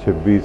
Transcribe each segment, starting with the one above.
27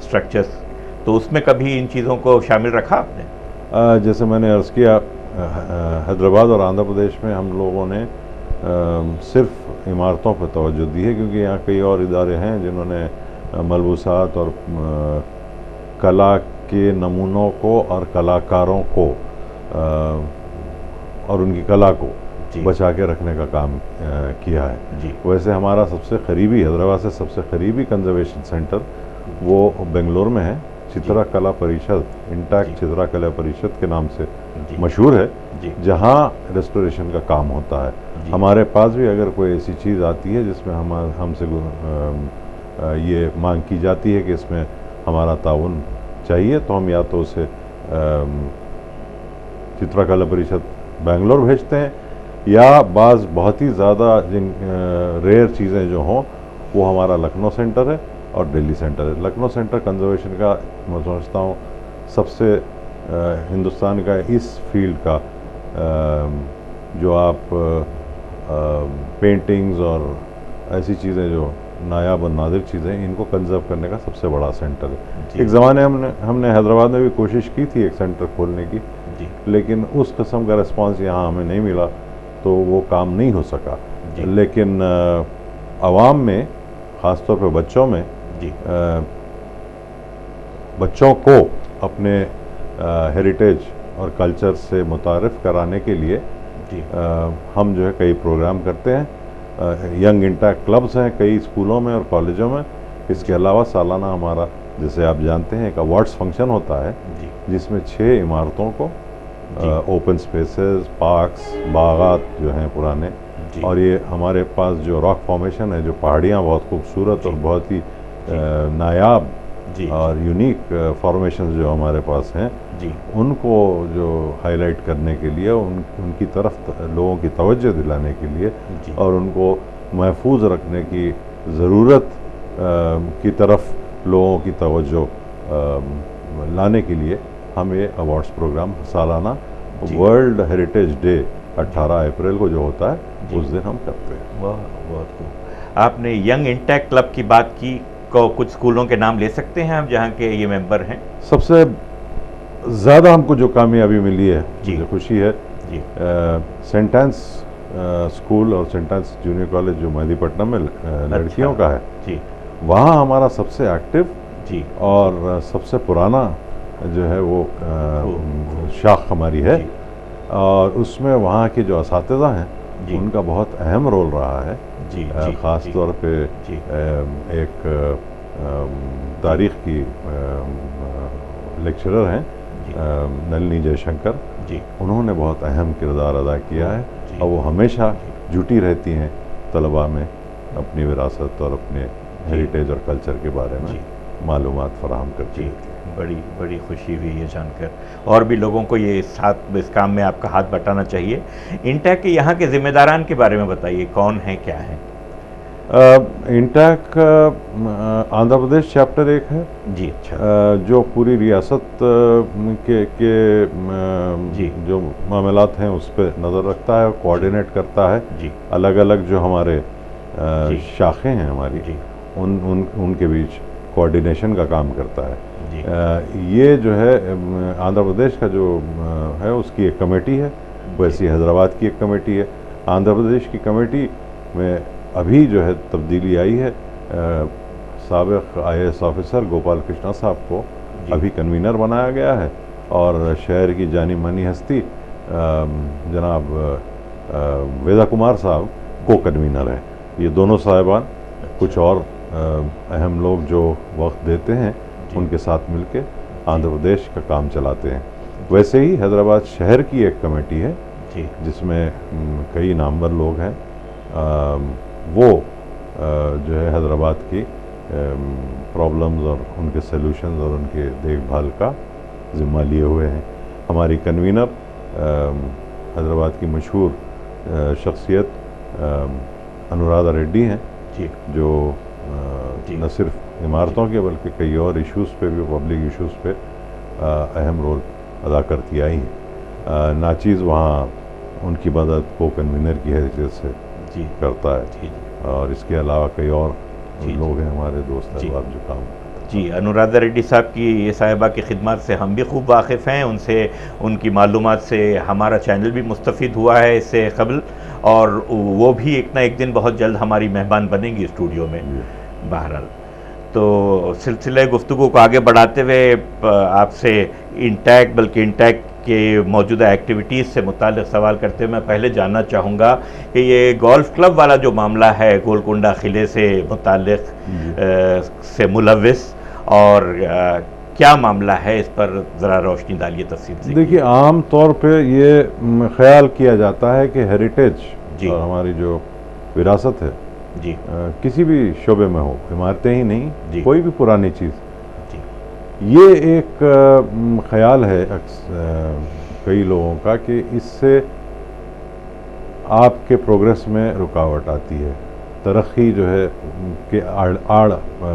structures, تو اس میں کبھی ان چیزوں کو شامل رکھا آپ نے؟ جیسے میں نے عرض کیا، حیدرآباد اور آندھرا پردیش میں ہم لوگوں نے صرف عمارتوں پر توجہ دی ہے، کیونکہ یہاں کئی اور ادارے ہیں جنہوں نے ملبوسات اور کلا کے نمونوں کو اور کلاکاروں کو اور ان کی کلا کو بچا کے رکھنے کا کام کیا ہے۔ ویسے ہمارا سب سے قریبی، حیدرآباد سے سب سے قریبی کنزرویشن سینٹر وہ بنگلور میں ہے، چترا کلا پریشد، انٹیکٹ چترا کلا پریشد کے نام سے مشہور ہے، جہاں ریسٹوریشن کا کام ہوتا ہے۔ ہمارے پاس بھی اگر کوئی ایسی چیز آتی ہے جس میں ہم سے یہ مانگ کی جاتی ہے کہ اس میں ہمارا تعاون چاہیے، تو ہم یا تو اسے چترا کلا پریشد بنگلور بھیجتے ہیں، یا بعض بہت ہی زیادہ ریئر چیزیں جو ہوں وہ ہمارا لکھنؤ سینٹر ہے اور دلی سینٹر ہے۔ لکھنؤ سینٹر کنزرویشن کا میں سمجھتا ہوں سب سے ہندوستان کا اس فیلڈ کا جو آپ پینٹنگز اور ایسی چیزیں جو نایاب اور نادر چیزیں ان کو کنزرو کرنے کا سب سے بڑا سینٹر ہے۔ ایک زمانے ہم نے حیدرآباد میں بھی کوشش کی تھی ایک سینٹر کھولنے کی، لیکن اس قسم کا رسپانس یہاں ہمیں نہیں ملا تو وہ کام نہیں ہو سکا۔ لیکن عوام میں، خاص طور پہ بچوں میں، بچوں کو اپنے ہیریٹیج اور کلچر سے متعارف کرانے کے لیے ہم جو ہے کئی پروگرام کرتے ہیں۔ ینگ انٹیکٹ کلبز ہیں کئی اسکولوں میں اور کالجوں میں۔ اس کے علاوہ سالانہ ہمارا، جیسے آپ جانتے ہیں، ایک ایوارڈز فنکشن ہوتا ہے جس میں 6 عمارتوں کو اوپن سپیسز، پارکس، باغات جو ہیں پرانے، اور یہ ہمارے پاس جو راک فارمیشن ہے، جو پہاڑیاں بہت خوبصورت اور بہت ہی نایاب اور یونیک فارمیشنز جو ہمارے پاس ہیں، ان کو جو ہائی لائٹ کرنے کے لیے، ان کی طرف لوگوں کی توجہ دلانے کے لیے اور ان کو محفوظ رکھنے کی ضرورت کی طرف لوگوں کی توجہ لانے کے لیے ہم یہ ایوارڈز پروگرام سالانہ ورلڈ ہیریٹیج ڈے 18 اپریل کو جو ہوتا ہے اس دن ہم کرتے ہیں۔ بہت خوب۔ آپ نے ینگ انٹیکٹ کلب کی بات کی، کچھ اسکولوں کے نام لے سکتے ہیں آپ جہاں کے یہ ممبر ہیں؟ سب سے زیادہ ہم کو جو کامیابی ملی ہے، مجھے خوشی ہے، سینٹ آنس اسکول اور سینٹ آنس جونیئر کالج جو مہدی پٹنم میں لڑکیوں کا ہے، وہاں ہمارا سب سے ایکٹیو اور سب سے پرانا جو ہے وہ شاخ ہماری ہے، اور اس میں وہاں کے جو اساتذہ ہیں ان کا بہت اہم رول رہا ہے۔ خاص طور پہ ایک تاریخ کی لیکچرر ہیں نلنی جے شنکر، انہوں نے بہت اہم کردار ادا کیا ہے، اور وہ ہمیشہ جٹی رہتی ہیں طلباء میں اپنی وراثت اور اپنے ہیریٹیج اور کلچر کے بارے میں معلومات فراہم کرتی ہیں۔ بڑی خوشی ہوئی یہ جان کر، اور بھی لوگوں کو یہ اس کام میں آپ کا ہاتھ بٹانا چاہیے۔ انٹیک کے یہاں کے ذمہ داران کے بارے میں بتائیے، کون ہیں، کیا ہیں؟ انٹیک آندھرا پردیش چیپٹر ایک ہے، اچھا، جو پوری ریاست کے جو معاملات ہیں اس پہ نظر رکھتا ہے، کوآرڈینیٹ کرتا ہے۔ الگ الگ جو ہمارے شاخیں ہیں ہماری، ان کے بیچ کوآرڈینیشن کا کام کرتا ہے۔ یہ جو ہے آندھرا پردیش کا جو ہے اس کی ایک کمیٹی ہے، ویسی حیدرآباد کی ایک کمیٹی ہے۔ آندھرا پردیش کی کمیٹی میں ابھی جو ہے تبدیلی آئی ہے، سابق IAS آفیسر گوپال کرشنا صاحب کو ابھی کنوینر بنایا گیا ہے، اور شہر کی جانی مانی ہستی جناب ویدا کمار صاحب کو کنوینر ہیں۔ یہ دونوں صاحبان کچھ اور اہم لوگ جو وقت دیتے ہیں ان کے ساتھ مل کے آندھرا پردیش کا کام چلاتے ہیں۔ ویسے ہی حیدرآباد شہر کی ایک کمیٹی ہے جس میں کئی نامور لوگ ہیں، وہ جو ہے حیدرآباد کی پرابلمز اور ان کے سیلوشنز اور ان کے دیکھ بھال کا ذمہ لیے ہوئے ہیں۔ ہماری کنوینر حیدرآباد کی مشہور شخصیت انورادھا ریڈی ہیں، جو نہ صرف عمارتوں کے بلکہ کئی اور ایشوز پہ بھی، پبلک ایشوز پہ اہم رول ادا کرتی آئی ہیں۔ ناچیز وہاں ان کی مدد کو کنوینر کی حیثیت سے کرتا ہے، اور اس کے علاوہ کئی اور لوگ ہیں ہمارے دوست احباب جو کام کرتے ہیں۔ جی انورادھا ریڈی صاحب کی یہ صاحبہ کی خدمات سے ہم بھی خوب واقف ہیں، ان سے ان کی معلومات سے ہمارا چینل بھی مستفید ہوا ہے اس سے قبل، اور وہ بھی ایک نہ ایک دن بہت جلد ہماری مہمان بنیں گی اسٹوڈیو میں۔ بہرحال تو سلسلہ گفتگو کو آگے بڑھاتے ہوئے آپ سے انٹیک بلکہ انٹیک کے موجودہ ایکٹیویٹیز سے متعلق سوال کرتے ہوئے میں پہلے جاننا چاہوں گا کہ یہ گولف کلب والا جو معاملہ ہے گولکنڈہ قلعے سے متعلق سے ملوث، اور کیا معاملہ ہے اس پر ذرا روشنی ڈالیے تفصیل سے۔ دیکھیے عام طور پہ یہ خیال کیا جاتا ہے کہ ہیریٹیج اور ہماری جو وراثت ہے جی کسی بھی شعبے میں ہو، عمارتیں ہی نہیں جی کوئی بھی پرانی چیز، جی یہ ایک خیال ہے کئی لوگوں کا کہ اس سے آپ کے پروگریس میں رکاوٹ آتی ہے، ترقی جو ہے کہ آڑ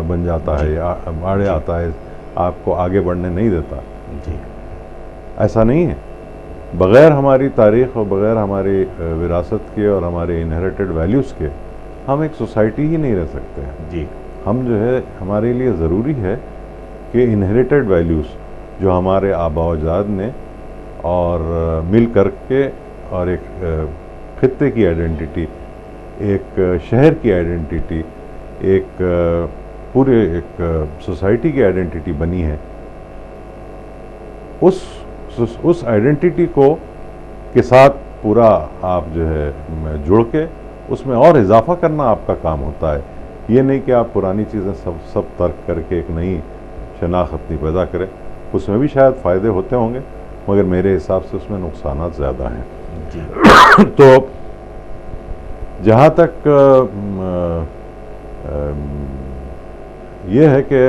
بن جاتا ہے، آڑے آتا ہے، آپ کو آگے بڑھنے نہیں دیتا۔ جی ایسا نہیں ہے، بغیر ہماری تاریخ اور بغیر ہماری وراثت کے اور ہمارے انہیریٹڈ ویلیوز کے ہم ایک سوسائٹی ہی نہیں رہ سکتے ہیں۔ جی ہم جو ہے ہمارے لیے ضروری ہے کہ انہیریٹڈ ویلیوز جو ہمارے آباء و اجداد نے اور مل کر کے اور ایک خطے کی آئیڈینٹی، ایک شہر کی آئیڈینٹی، ایک پورے ایک سوسائٹی کی آئیڈینٹی بنی ہے، اس آئیڈینٹی کو کے ساتھ پورا آپ جو ہے جڑ کے اس میں اور اضافہ کرنا آپ کا کام ہوتا ہے۔ یہ نہیں کہ آپ پرانی چیزیں سب ترک کر کے ایک نئی شناخت اپنی پیدا کریں، اس میں بھی شاید فائدے ہوتے ہوں گے مگر میرے حساب سے اس میں نقصانات زیادہ ہیں۔ جی تو جہاں تک یہ ہے کہ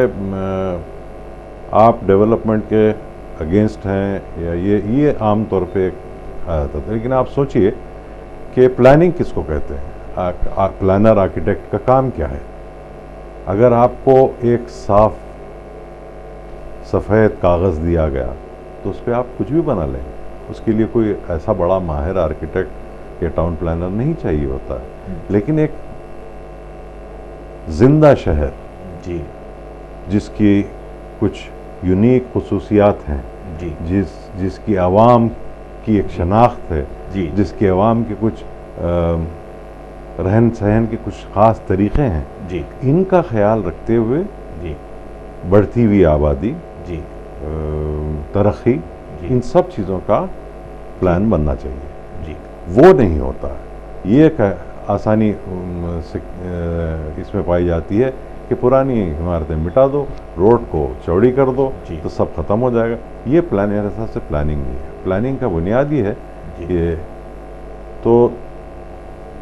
آپ ڈیولپمنٹ کے اگینسٹ ہیں یا یہ عام طور پہ ایک آیا تھا، لیکن آپ سوچئے کہ پلاننگ کس کو کہتے ہیں؟ پلانر آرکیٹیکٹ کا کام کیا ہے؟ اگر آپ کو ایک صاف سفید کاغذ دیا گیا تو اس پہ آپ کچھ بھی بنا لیں، اس کے لیے کوئی ایسا بڑا ماہر آرکیٹیکٹ یا ٹاؤن پلانر نہیں چاہیے ہوتا ہے، لیکن ایک زندہ شہر جی جس کی کچھ یونیک خصوصیات ہیں، جی جس کی عوام کی ایک شناخت ہے، جی جس کے عوام کے کچھ رہن سہن کے کچھ خاص طریقے ہیں، جی ان کا خیال رکھتے ہوئے جی بڑھتی ہوئی آبادی، جی ترقی، جی ان سب چیزوں کا پلان بننا چاہیے۔ جی وہ نہیں ہوتا ہے۔ یہ ایک آسانی اس میں پائی جاتی ہے کہ پرانی عمارتیں مٹا دو، روڈ کو چوڑی کر دو جی تو سب ختم ہو جائے گا۔ یہ میرے حساب سے پلاننگ نہیں ہے۔ پلاننگ کا بنیاد یہ ہے کہ تو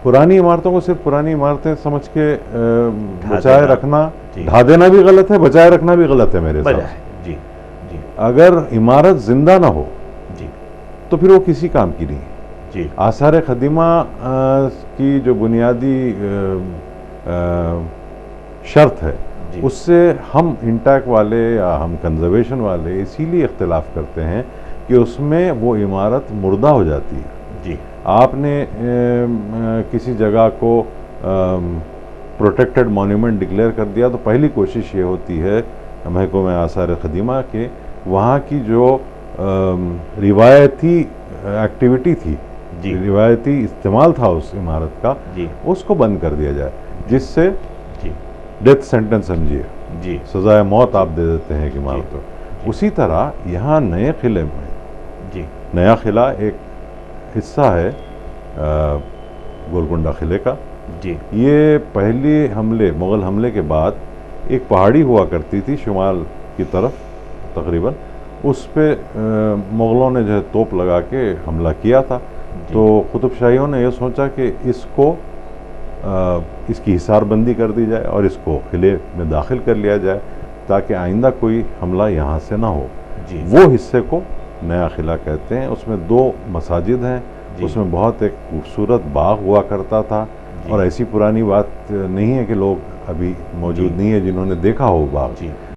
پرانی عمارتوں کو صرف پرانی عمارتیں سمجھ کے بچائے رکھنا، ڈھا دینا بھی غلط ہے، بچائے رکھنا بھی غلط ہے میرے حساب سے۔ جی جی اگر عمارت زندہ نہ ہو جی تو پھر وہ کسی کام کی نہیں ہے۔ جی آثار قدیمہ کی جو بنیادی شرط ہے، اس سے ہم انٹیک والے یا ہم کنزرویشن والے اسی لیے اختلاف کرتے ہیں کہ اس میں وہ عمارت مردہ ہو جاتی ہے۔ جی آپ نے کسی جگہ کو پروٹیکٹڈ مونیومنٹ ڈکلیئر کر دیا تو پہلی کوشش یہ ہوتی ہے محکمہ آثار قدیمہ کہ وہاں کی جو روایتی ایکٹیویٹی تھی، روایتی استعمال تھا اس عمارت کا، اس کو بند کر دیا جائے، جس سے ڈیتھ سینٹنس سمجھیے، جی سزائے موت آپ دے دیتے ہیں ایک عمارت کو۔ اسی طرح یہاں نئے قلعے میں، جی نیا قلعہ ایک حصہ ہے گولکنڈہ قلعے کا۔ جی یہ پہلی مغل حملے کے بعد ایک پہاڑی ہوا کرتی تھی شمال کی طرف تقریباً، اس پہ مغلوں نے جو ہے توپ لگا کے حملہ کیا تھا، تو قطب شاہیوں نے یہ سوچا کہ اس کی حصار بندی کر دی جائے اور اس کو قلعے میں داخل کر لیا جائے تاکہ آئندہ کوئی حملہ یہاں سے نہ ہو۔ وہ حصے کو نیا قلعہ کہتے ہیں۔ اس میں 2 مساجد ہیں، اس میں بہت ایک خوبصورت باغ ہوا کرتا تھا، اور ایسی پرانی بات نہیں ہے کہ لوگ ابھی موجود نہیں ہے جنہوں نے دیکھا ہو باغ۔